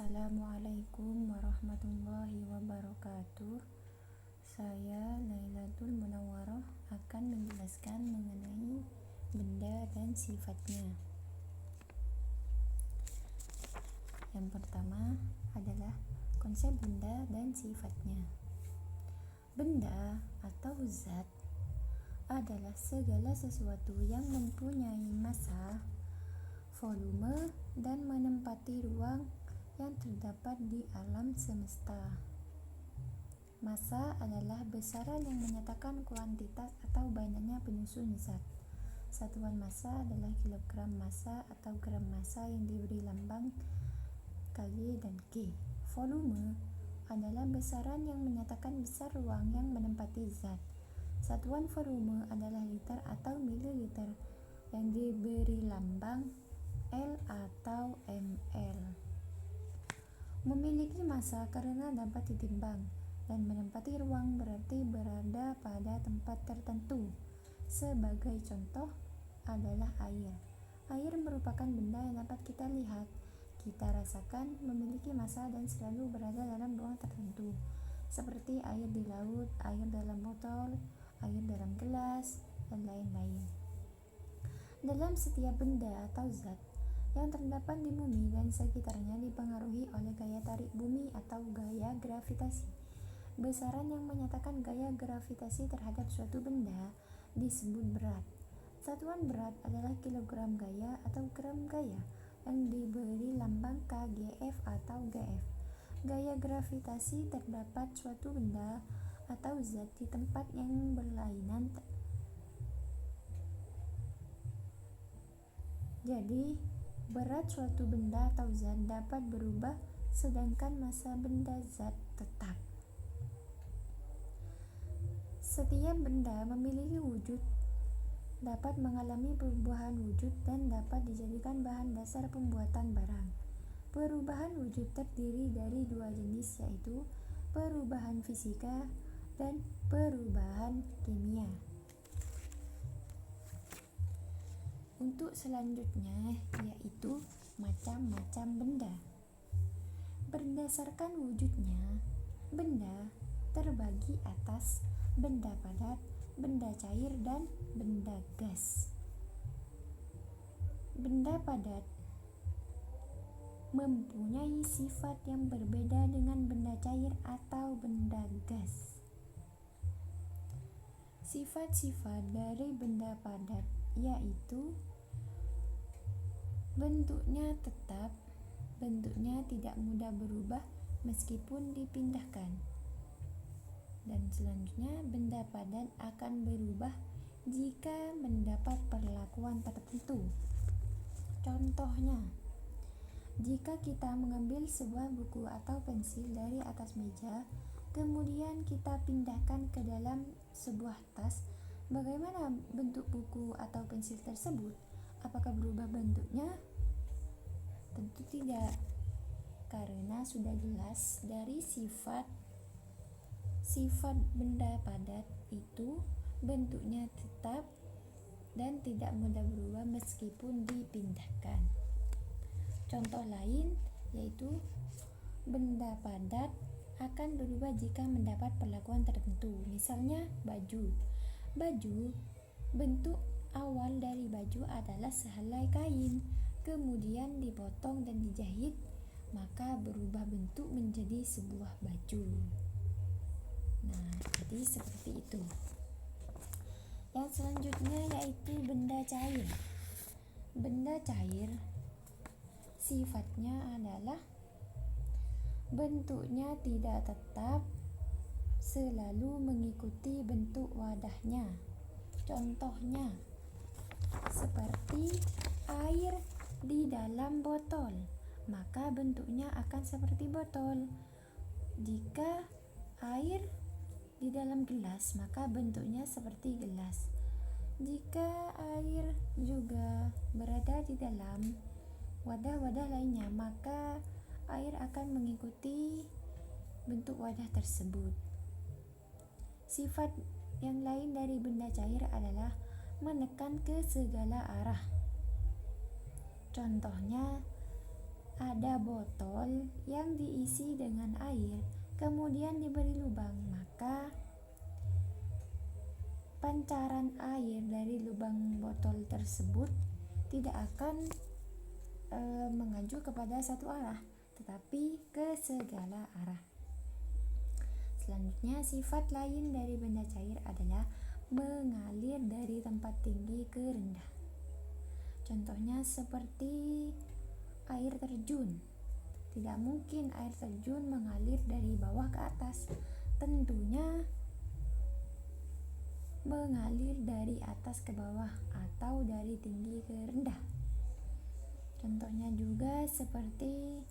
Assalamualaikum warahmatullahi wabarakatuh. Saya Lailatul Munawwaroh akan menjelaskan mengenai benda dan sifatnya. Yang pertama adalah konsep benda dan sifatnya. Benda atau zat adalah segala sesuatu yang mempunyai massa, volume, dan menempati ruang yang terdapat di alam semesta. Massa adalah besaran yang menyatakan kuantitas atau banyaknya penyusun zat. Satuan massa adalah kilogram massa atau gram massa yang diberi lambang Kg dan G. Volume adalah besaran yang menyatakan besar ruang yang menempati zat. Satuan volume adalah liter atau mililiter yang diberi lambang L atau ml. Memiliki massa karena dapat ditimbang, dan menempati ruang berarti berada pada tempat tertentu. Sebagai contoh adalah air. Air merupakan benda yang dapat kita lihat, kita rasakan, memiliki massa dan selalu berada dalam ruang tertentu, seperti air di laut, air dalam botol, air dalam gelas, dan lain-lain. Dalam setiap benda atau zat yang terdapat di bumi dan sekitarnya dipengaruhi oleh gaya tarik bumi atau gaya gravitasi. Besaran yang menyatakan gaya gravitasi terhadap suatu benda disebut berat. Satuan berat adalah kilogram gaya atau gram gaya yang diberi lambang kgf atau gf. Gaya gravitasi terdapat suatu benda atau zat di tempat yang berlainan. Jadi, berat suatu benda atau zat dapat berubah, sedangkan massa benda zat tetap. Setiap benda memiliki wujud, dapat mengalami perubahan wujud, dan dapat dijadikan bahan dasar pembuatan barang. Perubahan wujud terdiri dari dua jenis, yaitu perubahan fisika dan perubahan kimia. Untuk selanjutnya yaitu macam-macam benda. Berdasarkan wujudnya, benda terbagi atas benda padat, benda cair, dan benda gas. Benda padat mempunyai sifat yang berbeda dengan benda cair atau benda gas. Sifat-sifat dari benda padat yaitu bentuknya tetap, bentuknya tidak mudah berubah meskipun dipindahkan. Dan selanjutnya, benda padat akan berubah jika mendapat perlakuan tertentu. Contohnya, jika kita mengambil sebuah buku atau pensil dari atas meja, kemudian kita pindahkan ke dalam sebuah tas, bagaimana bentuk buku atau pensil tersebut? Apakah berubah bentuknya? Tentu tidak, karena sudah jelas dari sifat benda padat itu bentuknya tetap dan tidak mudah berubah meskipun dipindahkan. Contoh lain yaitu benda padat akan berubah jika mendapat perlakuan tertentu. Misalnya baju. Bentuk awal dari baju adalah sehelai kain, kemudian dipotong dan dijahit, maka berubah bentuk menjadi sebuah baju. Nah, jadi seperti itu. Yang selanjutnya yaitu benda cair. Benda cair sifatnya adalah bentuknya tidak tetap, selalu mengikuti bentuk wadahnya. Contohnya seperti air di dalam botol, maka bentuknya akan seperti botol. Jika air di dalam gelas, maka bentuknya seperti gelas. Jika air juga berada di dalam wadah-wadah lainnya, maka air akan mengikuti bentuk wadah tersebut. Sifat yang lain dari benda cair adalah menekan ke segala arah. Contohnya ada botol yang diisi dengan air, kemudian diberi lubang, maka pancaran air dari lubang botol tersebut tidak akan mengacu kepada satu arah, tetapi ke segala arah. Selanjutnya, sifat lain dari benda cair adalah mengalir dari tempat tinggi ke rendah. Contohnya seperti air terjun. Tidak mungkin air terjun mengalir dari bawah ke atas. Tentunya mengalir dari atas ke bawah atau dari tinggi ke rendah. Contohnya juga seperti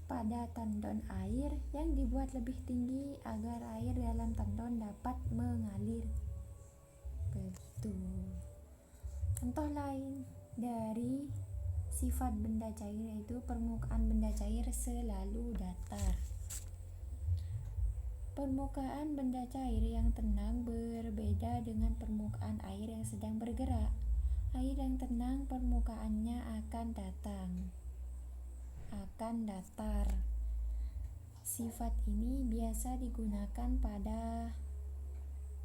pada tandon air yang dibuat lebih tinggi agar air dalam tandon dapat mengalir. Begitu. Contoh lain dari sifat benda cair yaitu permukaan benda cair selalu datar. Permukaan benda cair yang tenang berbeda dengan permukaan air yang sedang bergerak. Air yang tenang permukaannya akan datar. Sifat ini biasa digunakan pada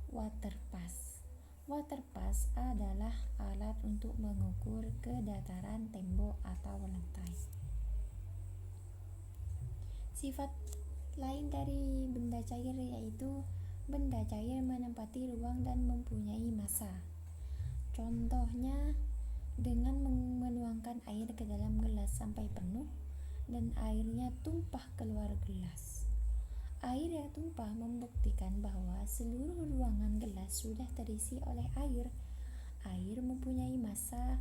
water pass. Water pass adalah alat untuk mengukur kedataran tembok atau lantai. Sifat lain dari benda cair yaitu benda cair menempati ruang dan mempunyai massa. Contohnya dengan menuangkan air ke dalam gelas sampai penuh dan airnya tumpah keluar gelas. Air yang tumpah membuktikan bahwa seluruh ruangan gelas sudah terisi oleh air. Air mempunyai massa.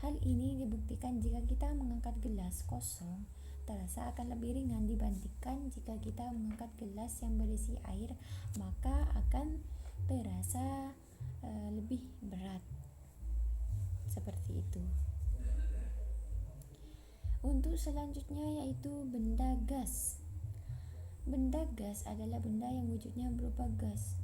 Hal ini dibuktikan jika kita mengangkat gelas kosong, terasa akan lebih ringan dibandingkan jika kita mengangkat gelas yang berisi air, maka akan terasa lebih berat. Seperti itu. Untuk selanjutnya yaitu benda gas. Benda gas adalah benda yang wujudnya berupa gas.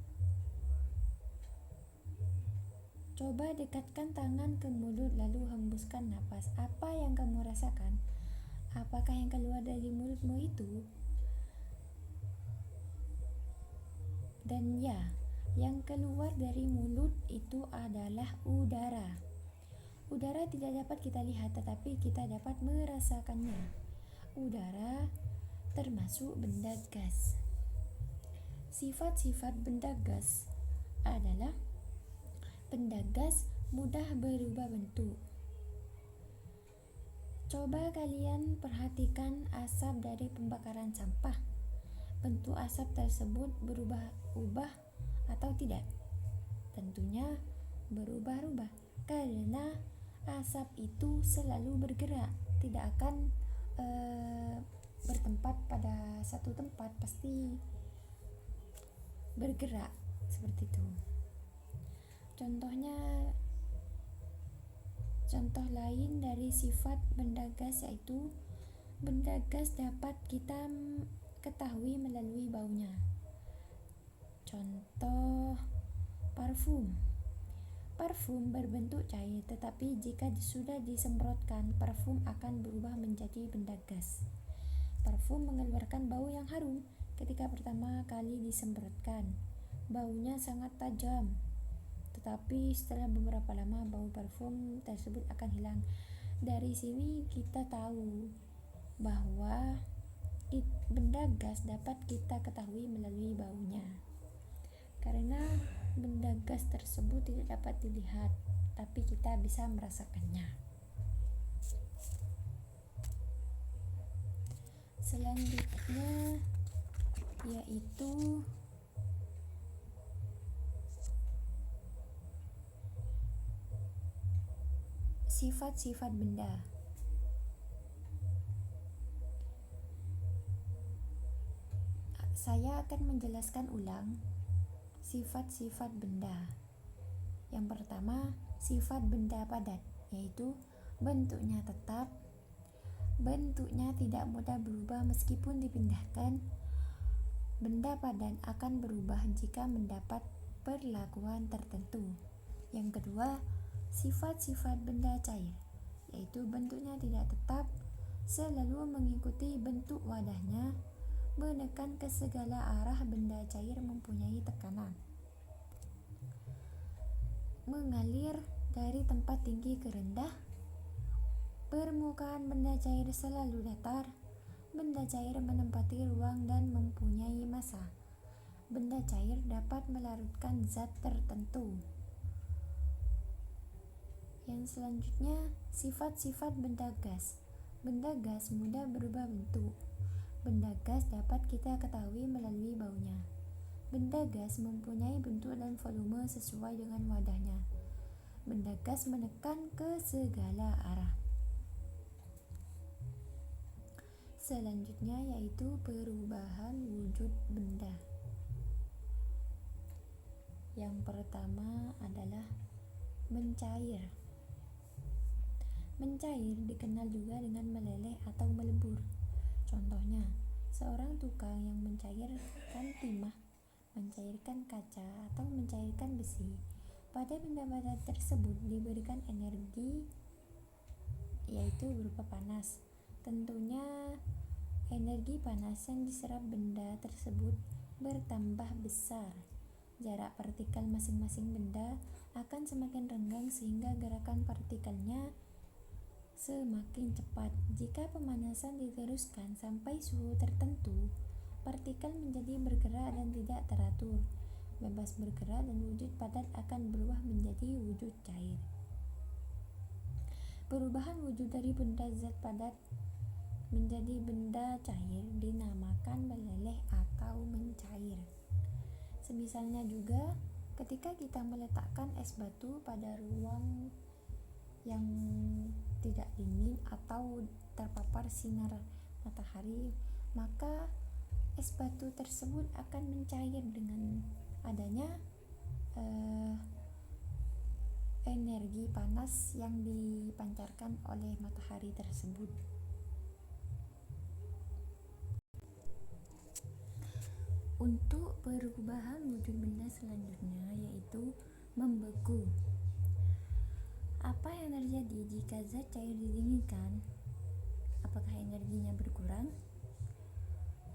Coba dekatkan tangan ke mulut lalu hembuskan napas. Apa yang kamu rasakan? Apakah yang keluar dari mulutmu itu? Dan ya, yang keluar dari mulut itu adalah udara. Udara tidak dapat kita lihat, tetapi kita dapat merasakannya. Udara termasuk benda gas. Sifat-sifat benda gas adalah benda gas mudah berubah bentuk. Coba kalian perhatikan asap dari pembakaran sampah. Bentuk asap tersebut berubah-ubah atau tidak? Tentunya berubah-ubah, karena asap itu selalu bergerak, tidak akan bertempat pada satu tempat, pasti bergerak seperti itu. Contoh lain dari sifat benda gas yaitu benda gas dapat kita ketahui melalui baunya. Contoh parfum. Parfum berbentuk cair, tetapi jika sudah disemprotkan, parfum akan berubah menjadi benda gas. Parfum mengeluarkan bau yang harum ketika pertama kali disemprotkan. Baunya sangat tajam, tetapi setelah beberapa lama bau parfum tersebut akan hilang. Dari sini kita tahu bahwa benda gas dapat kita ketahui melalui baunya. Karena benda gas tersebut tidak dapat dilihat, tapi kita bisa merasakannya. Selanjutnya yaitu sifat-sifat benda. Saya akan menjelaskan ulang sifat-sifat benda. Yang pertama, sifat benda padat, yaitu bentuknya tetap, bentuknya tidak mudah berubah meskipun dipindahkan. Benda padat akan berubah jika mendapat perlakuan tertentu. Yang kedua, sifat-sifat benda cair, yaitu bentuknya tidak tetap, selalu mengikuti bentuk wadahnya, menekan ke segala arah. Benda cair mempunyai tekanan, mengalir dari tempat tinggi ke rendah. Permukaan benda cair selalu datar. Benda cair menempati ruang dan mempunyai massa. Benda cair dapat melarutkan zat tertentu. Yang selanjutnya, sifat-sifat benda gas. Benda gas mudah berubah bentuk. Benda gas dapat kita ketahui melalui baunya. Benda gas mempunyai bentuk dan volume sesuai dengan wadahnya. Benda gas menekan ke segala arah. Selanjutnya yaitu perubahan wujud benda. Yang pertama adalah mencair. Mencair dikenal juga dengan meleleh atau melebur. Contohnya, seorang tukang yang mencairkan timah, mencairkan kaca, atau mencairkan besi. Pada benda-benda tersebut diberikan energi, yaitu berupa panas. Tentunya energi panas yang diserap benda tersebut bertambah besar. Jarak partikel masing-masing benda akan semakin renggang sehingga gerakan partikelnya semakin cepat. Jika pemanasan diteruskan sampai suhu tertentu, partikel menjadi bergerak dan tidak teratur, bebas bergerak, dan wujud padat akan berubah menjadi wujud cair. Perubahan wujud dari benda zat padat menjadi benda cair dinamakan meleleh atau mencair. Semisalnya juga ketika kita meletakkan es batu pada ruang yang tidak dingin atau terpapar sinar matahari, maka es batu tersebut akan mencair dengan adanya energi panas yang dipancarkan oleh matahari tersebut. Untuk perubahan wujud benda selanjutnya yaitu membeku. Apa yang terjadi jika zat cair didinginkan? Apakah energinya berkurang?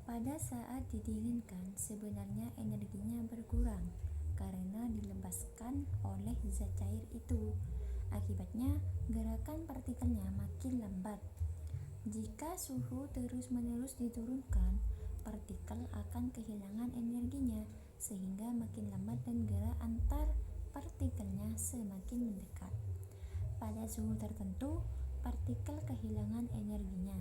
Pada saat didinginkan, sebenarnya energinya berkurang karena dilepaskan oleh zat cair itu. Akibatnya, gerakan partikelnya makin lambat. Jika suhu terus-menerus diturunkan, partikel akan kehilangan energinya sehingga makin lambat dan gerak antar partikelnya semakin mendekat. Pada suhu tertentu, partikel kehilangan energinya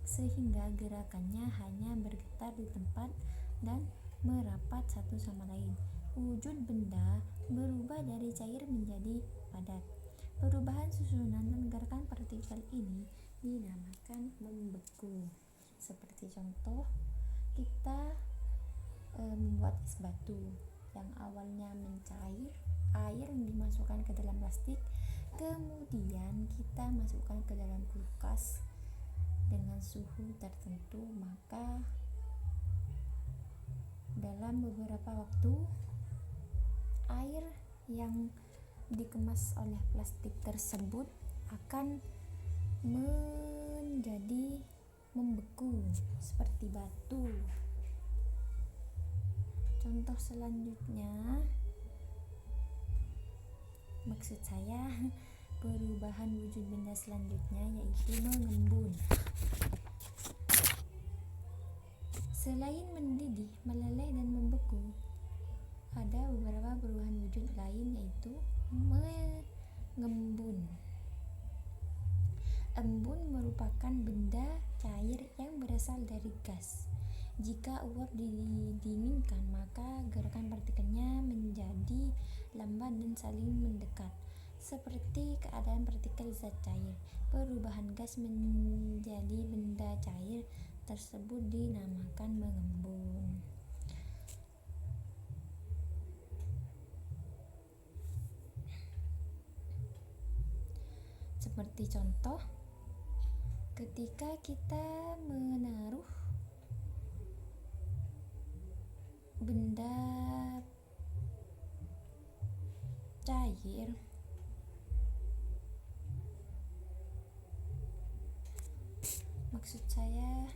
sehingga gerakannya hanya bergetar di tempat dan merapat satu sama lain. Wujud benda berubah dari cair menjadi padat. Perubahan susunan dan gerakan partikel ini dinamakan membeku. Seperti contoh, kita membuat es batu yang awalnya mencair, air yang dimasukkan ke dalam plastik, kemudian kita masukkan ke dalam kulkas dengan suhu tertentu, maka dalam beberapa waktu air yang dikemas oleh plastik tersebut akan menjadi membeku seperti batu. Contoh selanjutnya, maksud saya perubahan wujud benda selanjutnya yaitu mengembun. Selain mendidih, meleleh, dan membeku, ada beberapa perubahan wujud lain yaitu mengembun. Embun merupakan benda cair yang berasal dari gas. Jika uap didinginkan, maka gerakan partikelnya menjadi lambat dan saling mendekat, seperti keadaan partikel zat cair. Perubahan gas menjadi benda cair tersebut dinamakan mengembun. Seperti contoh, ketika kita menaruh benda cair saya